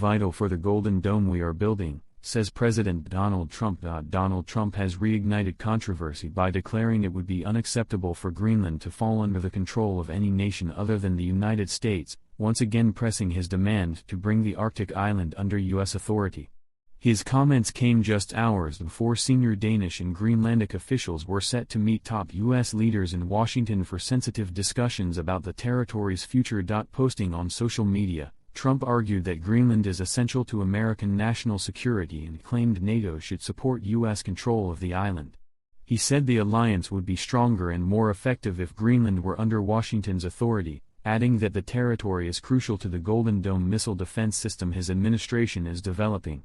vital for the Golden Dome we are building, says President Donald Trump. Donald Trump has reignited controversy by declaring it would be unacceptable for Greenland to fall under the control of any nation other than the United States, once again pressing his demand to bring the Arctic island under U.S. authority. His comments came just hours before senior Danish and Greenlandic officials were set to meet top U.S. leaders in Washington for sensitive discussions about the territory's future. Posting on social media, Trump argued that Greenland is essential to American national security and claimed NATO should support U.S. control of the island. He said the alliance would be stronger and more effective if Greenland were under Washington's authority, adding that the territory is crucial to the Golden Dome missile defense system his administration is developing.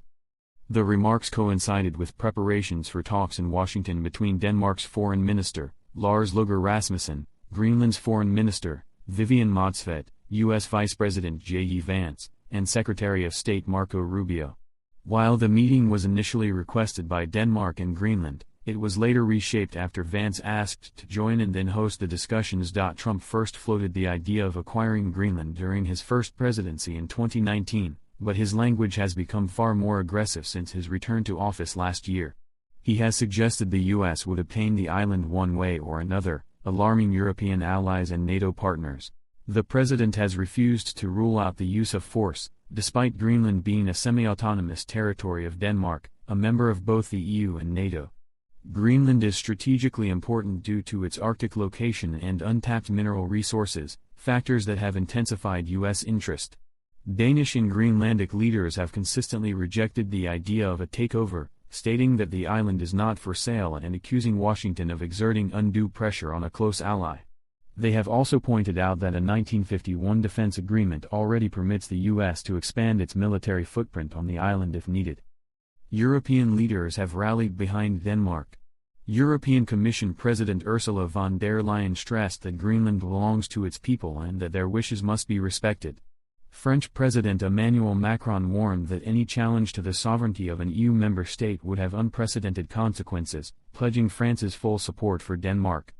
The remarks coincided with preparations for talks in Washington between Denmark's Foreign Minister, Lars Løkke Rasmussen, Greenland's Foreign Minister, Vivian Modsvedt, U.S. Vice President J.D. Vance, and Secretary of State Marco Rubio. While the meeting was initially requested by Denmark and Greenland, it was later reshaped after Vance asked to join and then host the discussions. Trump first floated the idea of acquiring Greenland during his first presidency in 2019, but his language has become far more aggressive since his return to office last year. He has suggested the U.S. would obtain the island one way or another, alarming European allies and NATO partners. The president has refused to rule out the use of force, despite Greenland being a semi-autonomous territory of Denmark, a member of both the EU and NATO. Greenland is strategically important due to its Arctic location and untapped mineral resources, factors that have intensified U.S. interest. Danish and Greenlandic leaders have consistently rejected the idea of a takeover, stating that the island is not for sale and accusing Washington of exerting undue pressure on a close ally. They have also pointed out that a 1951 defense agreement already permits the U.S. to expand its military footprint on the island if needed. European leaders have rallied behind Denmark. European Commission President Ursula von der Leyen stressed that Greenland belongs to its people and that their wishes must be respected. French President Emmanuel Macron warned that any challenge to the sovereignty of an EU member state would have unprecedented consequences, pledging France's full support for Denmark.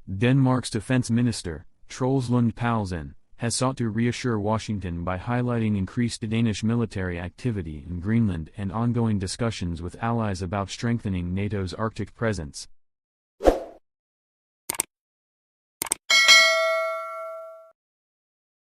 Denmark's defense minister, Troels Lund Poulsen, has sought to reassure Washington by highlighting increased Danish military activity in Greenland and ongoing discussions with allies about strengthening NATO's Arctic presence.